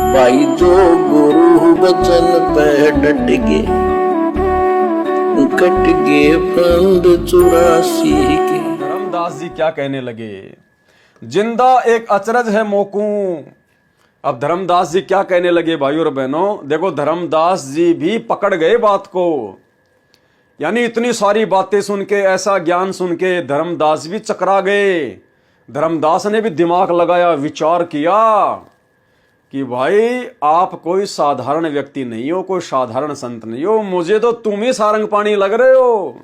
भाई जो गुरु बचन पे डट गए, कट गए फंद 84 के। धर्मदास जी क्या कहने लगे, जिंदा एक अचरज है मोकू। अब धर्मदास जी क्या कहने लगे भाइयों और बहनों, देखो धर्मदास जी भी पकड़ गए बात को। यानी इतनी सारी बातें सुन के, ऐसा ज्ञान सुन के धर्मदास भी चकरा गए। धर्मदास ने भी दिमाग लगाया, विचार किया कि भाई आप कोई साधारण व्यक्ति नहीं हो, कोई साधारण संत नहीं हो, मुझे तो तुम ही सारंग पानी लग रहे हो।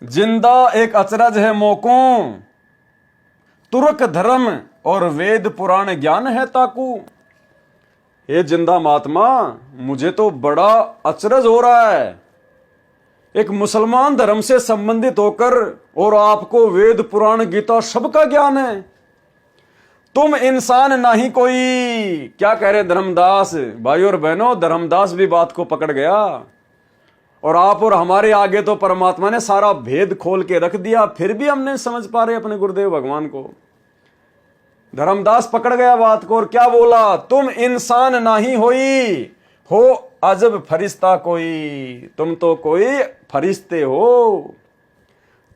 जिंदा एक अचरज है मोकू, तुर्क धर्म और वेद पुराण ज्ञान है ताकू। ये जिंदा महात्मा, मुझे तो बड़ा अचरज हो रहा है, एक मुसलमान धर्म से संबंधित होकर और आपको वेद पुराण गीता सबका ज्ञान है। तुम इंसान नहीं कोई। क्या कह रहे धर्मदास भाई और बहनों, धर्मदास भी बात को पकड़ गया। और आप और हमारे आगे तो परमात्मा ने सारा भेद खोल के रख दिया, फिर भी हम नहीं समझ पा रहे अपने गुरुदेव भगवान को। धर्मदास पकड़ गया बात को और क्या बोला, तुम इंसान नहीं होई, हो अजब फरिश्ता कोई। तुम तो कोई फरिश्ते हो,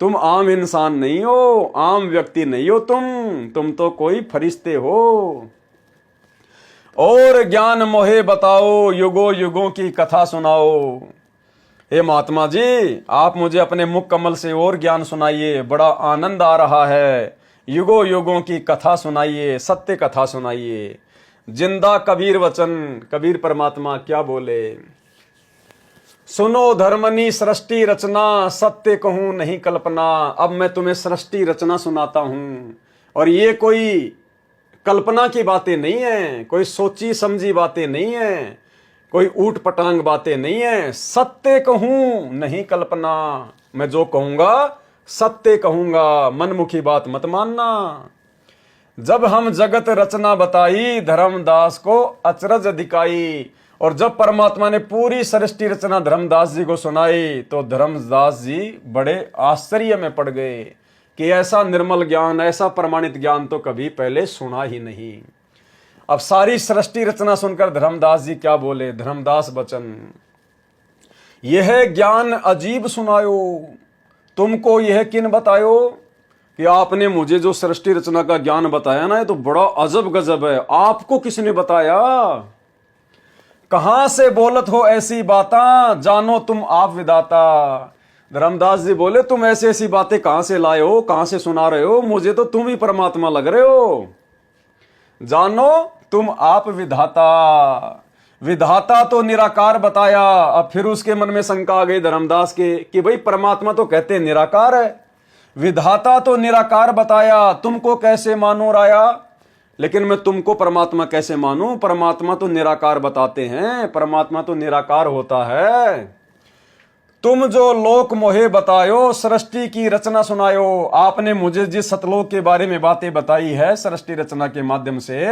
तुम आम इंसान नहीं हो, आम व्यक्ति नहीं हो, तुम तो कोई फरिश्ते हो। और ज्ञान मोहे बताओ, युगों युगों की कथा सुनाओ। हे महात्मा जी, आप मुझे अपने मुख कमल से और ज्ञान सुनाइए, बड़ा आनंद आ रहा है। युगों युगों की कथा सुनाइए, सत्य कथा सुनाइए। जिंदा कबीर वचन, कबीर परमात्मा क्या बोले, सुनो धर्मनी सृष्टि रचना, सत्य कहूं नहीं कल्पना। अब मैं तुम्हें सृष्टि रचना सुनाता हूं, और ये कोई कल्पना की बातें नहीं है, कोई सोची समझी बातें नहीं है, कोई ऊट पटांग बातें नहीं है। सत्य कहूं नहीं कल्पना, मैं जो कहूंगा सत्य कहूंगा, मनमुखी बात मत मानना। जब हम जगत रचना बताई, धर्मदास को अचरज दिखाई। और जब परमात्मा ने पूरी सृष्टि रचना धर्मदास जी को सुनाई, तो धर्मदास जी बड़े आश्चर्य में पड़ गए कि ऐसा निर्मल ज्ञान, ऐसा प्रमाणित ज्ञान तो कभी पहले सुना ही नहीं। अब सारी सृष्टि रचना सुनकर धर्मदास जी क्या बोले, धर्मदास बचन, यह ज्ञान अजीब सुनायो, तुमको यह किन बतायो कि आपने मुझे जो सृष्टि रचना का ज्ञान बताया ना, ये तो बड़ा अजब गजब है। आपको किसने बताया, कहां से बोलत हो ऐसी बातें, जानो तुम आप विदाता। धर्मदास जी बोले, तुम ऐसी ऐसी बातें कहां से लाए हो, कहां से सुना रहे हो, मुझे तो तुम ही परमात्मा लग रहे हो। जानो तुम आप विधाता। विधाता तो निराकार बताया। अब फिर उसके मन में शंका आ गई धर्मदास के कि भाई परमात्मा तो कहते निराकार है, विधाता तो निराकार बताया, तुमको कैसे मानूं राया। लेकिन मैं तुमको परमात्मा कैसे मानूं, परमात्मा तो निराकार बताते हैं, परमात्मा तो निराकार होता है। तुम जो लोक मोहे बतायो, सृष्टि की रचना सुनायो। आपने मुझे जिस सतलोक के बारे में बातें बताई है सृष्टि रचना के माध्यम से,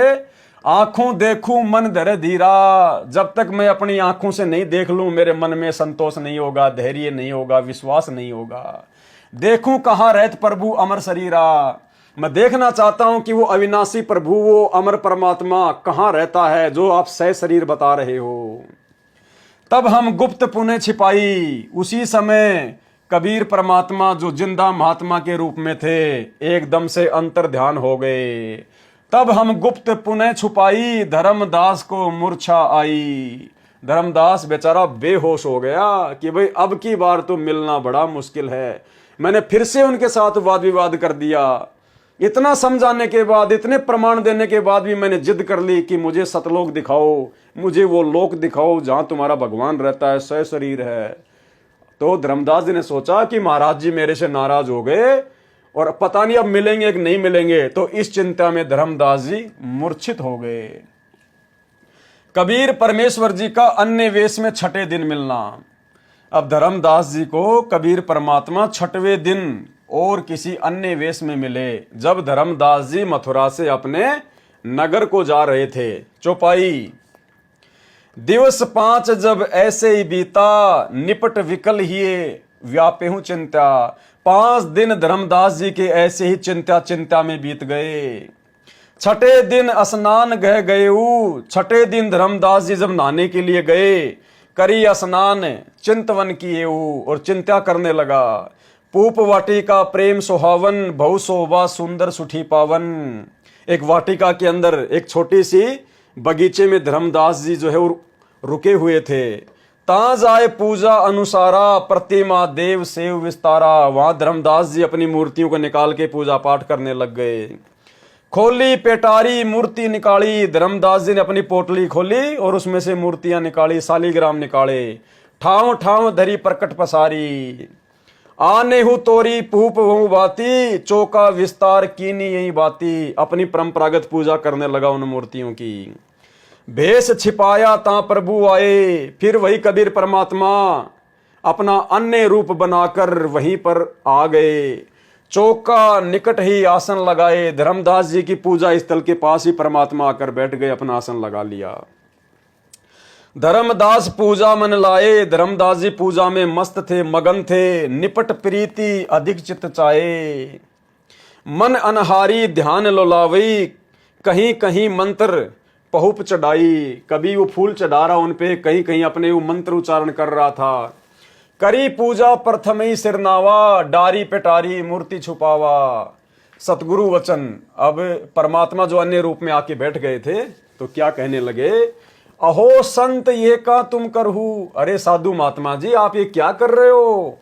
आंखों देखूं मन धरे धीरा। जब तक मैं अपनी आंखों से नहीं देख लूं, मेरे मन में संतोष नहीं होगा, धैर्य नहीं होगा, विश्वास नहीं होगा। देखूं कहां रहत प्रभु अमर शरीरा, मैं देखना चाहता हूं कि वो अविनाशी प्रभु, वो अमर परमात्मा कहां रहता है जो आप सह शरीर बता रहे हो। तब हम गुप्त पुण्य छिपाई। उसी समय कबीर परमात्मा जो जिंदा महात्मा के रूप में थे, एकदम से अंतर ध्यान हो गए। तब हम गुप्त पुण्य छुपाई, धर्मदास को मूर्छा आई। धर्मदास बेचारा बेहोश हो गया कि भाई अब की बार तो मिलना बड़ा मुश्किल है। मैंने फिर से उनके साथ वाद विवाद कर दिया। इतना समझाने के बाद, इतने प्रमाण देने के बाद भी मैंने जिद कर ली कि मुझे सतलोक दिखाओ, मुझे वो लोक दिखाओ जहां तुम्हारा भगवान रहता है, सह शरीर है। तो धर्मदास जी ने सोचा कि महाराज जी मेरे से नाराज हो गए और पता नहीं अब मिलेंगे कि नहीं मिलेंगे। तो इस चिंता में धर्मदास जी मूर्छित हो गए। कबीर परमेश्वर जी का अन्य वेश में छठे दिन मिलना। अब धर्मदास जी को कबीर परमात्मा छठवें दिन और किसी अन्य वेश में मिले। जब धर्मदास जी मथुरा से अपने नगर को जा रहे थे। चौपाई, दिवस 5 जब ऐसे ही बीता, निपट विकल हिए व्यापे हूं चिंता। 5 दिन धर्मदास जी के ऐसे ही चिंता में बीत गए। छठे दिन स्नान गए। छठे दिन धर्मदास जी जब नहाने के लिए गए, करी स्नान चिंतवन किए और चिंता करने लगा। पूप वाटिका प्रेम सुहावन, बहु शोभा सुंदर सुठी पावन। एक वाटिका के अंदर एक छोटी सी बगीचे में धर्मदास जी जो है वो रुके हुए थे। ता जाए पूजा अनुसारा, प्रतिमा देव सेव विस्तारा। वहां धर्मदास जी अपनी मूर्तियों को निकाल के पूजा पाठ करने लग गए। खोली पेटारी मूर्ति निकाली, धर्मदास जी ने अपनी पोटली खोली और उसमें से मूर्तियां निकाली, शालीग्राम निकाले। ठाव ठाव धरी प्रकट पसारी, आने हु तोरी पूप हूं बाती, चौका विस्तार कीनी यही बाती। अपनी परंपरागत पूजा करने लगा उन मूर्तियों की। भेष छिपाया ता प्रभु आए, फिर वही कबीर परमात्मा अपना अन्य रूप बनाकर वहीं पर आ गए। चौका निकट ही आसन लगाए, धर्मदास जी की पूजा स्थल के पास ही परमात्मा आकर बैठ गए, अपना आसन लगा लिया। धर्मदास पूजा मन लाए, धर्मदास जी पूजा में मस्त थे, मगन थे। निपट प्रीति अधिक चित चाहे, मन अनहारी ध्यान लोलावई। कहीं कहीं मंत्र पहुप चढ़ाई, कभी वो फूल चढ़ा रहा उन पे, कहीं कहीं अपने वो मंत्र उच्चारण कर रहा था। करी पूजा प्रथम ही सिरनावा, डारी पेटारी मूर्ति छुपावा। सतगुरु वचन। अब परमात्मा जो अन्य रूप में आके बैठ गए थे तो क्या कहने लगे, अहो संत ये का तुम करहू। अरे साधु महात्मा जी आप ये क्या कर रहे हो।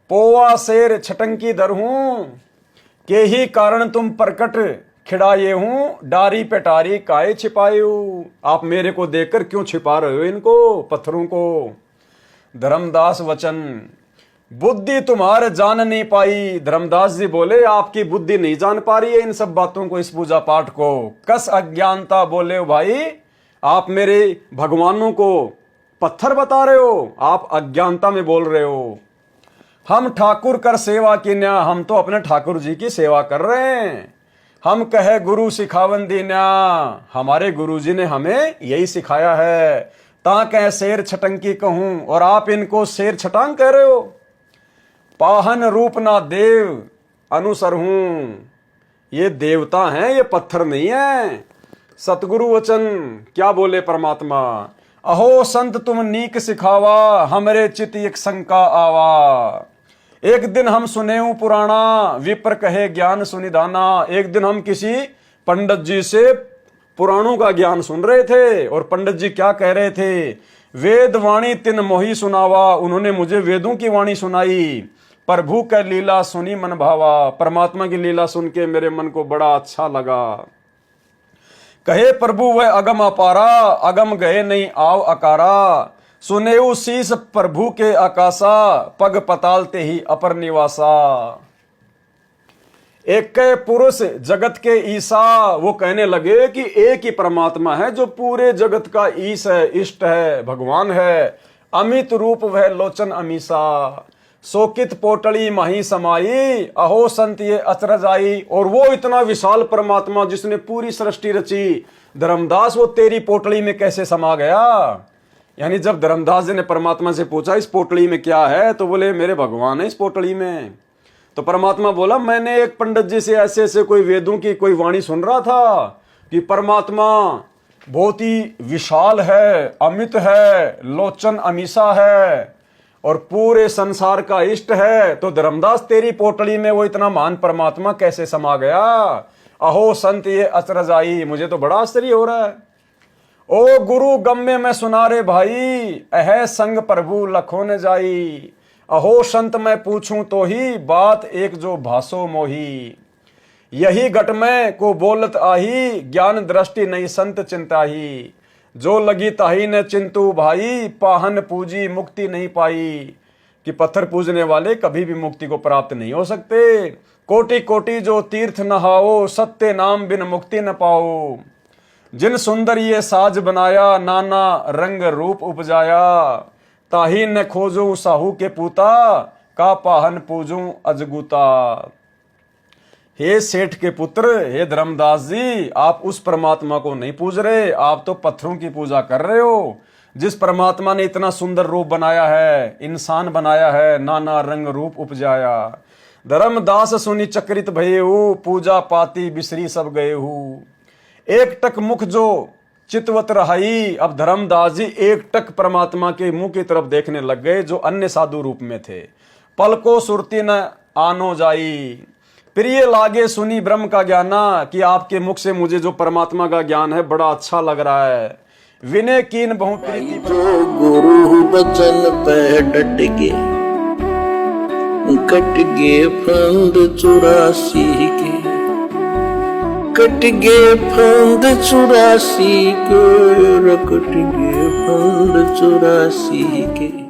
पोवा शेर छटंकी दर हूं, के ही कारण तुम प्रकट खिड़ाए हूं। डारी पेटारी काहे छिपाए हो। आप मेरे को देखकर क्यों छिपा रहे हो इनको पत्थरों को। धर्मदास वचन। बुद्धि तुम्हारे जान नहीं पाई। धर्मदास जी बोले आपकी बुद्धि नहीं जान पा रही है इन सब बातों को, इस पूजा पाठ को। कस अज्ञानता बोले भाई, आप मेरे भगवानों को पत्थर बता रहे हो, आप अज्ञानता में बोल रहे हो। हम ठाकुर कर सेवा की न्या, हम तो अपने ठाकुर जी की सेवा कर रहे हैं। हम कहे गुरु सिखावन दीन्या, हमारे गुरु जी ने हमें यही सिखाया है। ता कह शेर छटंकी कहूं और आप इनको शेर छटांग कह रहे हो। पाहन रूप ना देव अनुसर हूं, ये देवता हैं ये पत्थर नहीं है। सतगुरु वचन। क्या बोले परमात्मा, अहो संत तुम नीक सिखावा, हमरे चित एक शंका आवा। एक दिन हम सुनेऊ पुराना, विप्र कहे ज्ञान सुनिधाना। एक दिन हम किसी पंडित जी से पुराणों का ज्ञान सुन रहे थे और पंडित जी क्या कह रहे थे, वेद वाणी तिन मोही सुनावा। उन्होंने मुझे वेदों की वाणी सुनाई। प्रभु का लीला सुनी मन भावा, परमात्मा की लीला सुन के मेरे मन को बड़ा अच्छा लगा। कहे प्रभु वह अगम अपारा, अगम गए नहीं आव अकारा। सुनेऊ शीस प्रभु के आकाशा, पग पतालते ही अपर निवासा। एक पुरुष जगत के ईसा, वो कहने लगे कि एक ही परमात्मा है जो पूरे जगत का ईश है, इष्ट है, भगवान है। अमित रूप वह लोचन अमीसा, शोकित पोटली माही समाई। अहो संत ये अचरज आई। और वो इतना विशाल परमात्मा जिसने पूरी सृष्टि रची, धर्मदास वो तेरी पोटली में कैसे समा गया। यानी जब धर्मदास जी ने परमात्मा से पूछा इस पोटली में क्या है, तो बोले मेरे भगवान है इस पोटली में। तो परमात्मा बोला मैंने एक पंडित जी से ऐसे ऐसे कोई वेदों की कोई वाणी सुन रहा था कि परमात्मा बहुत ही विशाल है, अमित है, लोचन अमीसा है और पूरे संसार का इष्ट है। तो धर्मदास तेरी पोटली में वो इतना महान परमात्मा कैसे समा गया। अहो संत ये अचरज आई, मुझे तो बड़ा आश्चर्य हो रहा है। ओ गुरु गम्य में सुना रे भाई, अह संग प्रभु लखो न जाई। अहो संत मैं पूछूं तो ही, बात एक जो भासो मोही। यही घट में को बोलत आही, ज्ञान दृष्टि नहीं संत चिंता ही। जो लगी ताही न चिंतु भाई, पाहन पूजी मुक्ति नहीं पाई। कि पत्थर पूजने वाले कभी भी मुक्ति को प्राप्त नहीं हो सकते। कोटि कोटि जो तीर्थ नहाओ, सत्य नाम बिन मुक्ति न पाओ। जिन सुंदर ये साज बनाया, नाना रंग रूप उपजाया। ताही न खोजूं साहू के पूता, का पाहन पूजूं अजगुता। हे सेठ के पुत्र, हे धर्मदास जी, आप उस परमात्मा को नहीं पूज रहे, आप तो पत्थरों की पूजा कर रहे हो। जिस परमात्मा ने इतना सुंदर रूप बनाया है, इंसान बनाया है, नाना रंग रूप उपजाया। धर्मदास सुनी चक्रित भये हूँ, पूजा पाती बिसरी सब गए हूँ। एक टक मुख जो चितवत रहाई। अब धर्मदास जी एक टक परमात्मा के मुंह की तरफ देखने लग गए जो अन्य साधु रूप में थे। पलको सुरती न आनो जाई, प्रिय लागे सुनी ब्रह्म का ज्ञाना, कि आपके मुख से मुझे जो परमात्मा का ज्ञान है बड़ा अच्छा लग रहा है। विनय कीन बहु प्रीति, जो गुरु बचन पे डट गे, कट गे फंद 84 के, कट गे फंद 84 के, कट गे फंद 84 के।